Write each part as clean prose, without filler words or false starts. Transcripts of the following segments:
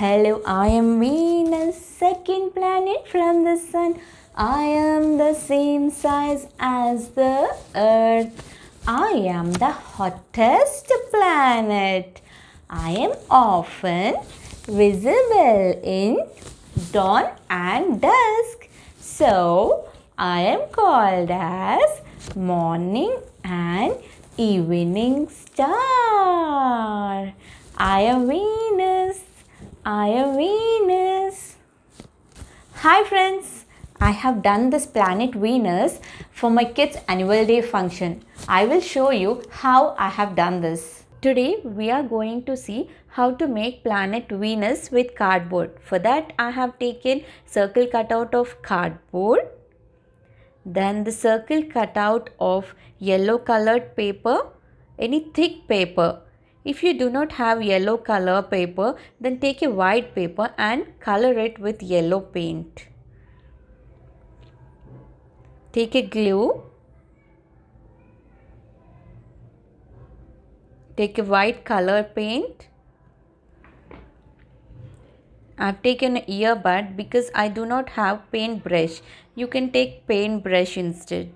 Hello, I am Venus, second planet from the sun. I am the same size as the Earth. I am the hottest planet. I am often visible in dawn and dusk. So, I am called as morning and evening star. I am Venus. I am Venus. Hi friends, I have done this planet Venus for my kids' annual day function. I will show you how I have done this. Today we are going to see how to make planet Venus with cardboard. For that I have taken circle cutout of cardboard, then the circle cutout of yellow colored paper, any thick paper. If you do not have yellow color paper, then take a white paper and color it with yellow paint. Take a glue. Take a white color paint. I have taken an earbud because I do not have paint brush. You can take paint brush instead.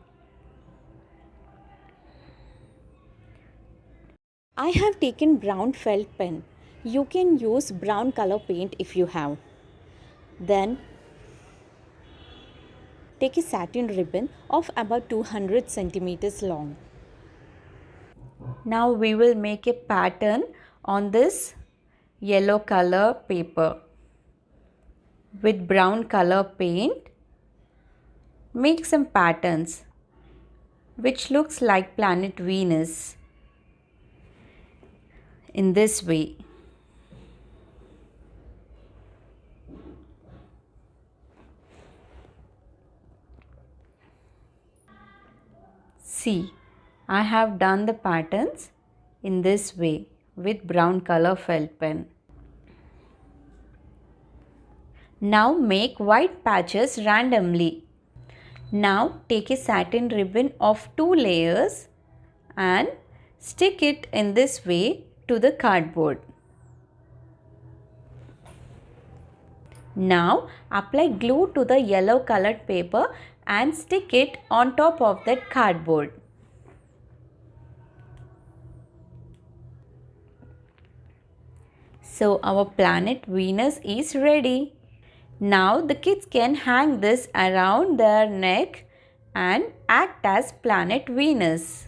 I have taken brown felt pen. You can use brown color paint if you have. Then take a satin ribbon of about 200 centimeters long. Now we will make a pattern on this yellow color paper. With brown color paint, make some patterns which looks like planet Venus. In this way. See, I have done the patterns in this way with brown color felt pen. Now make white patches randomly. Now take a satin ribbon of 2 layers and stick it in this way to the cardboard. Now apply glue to the yellow colored paper and stick it on top of that cardboard. So our planet Venus is ready. Now the kids can hang this around their neck and act as planet Venus.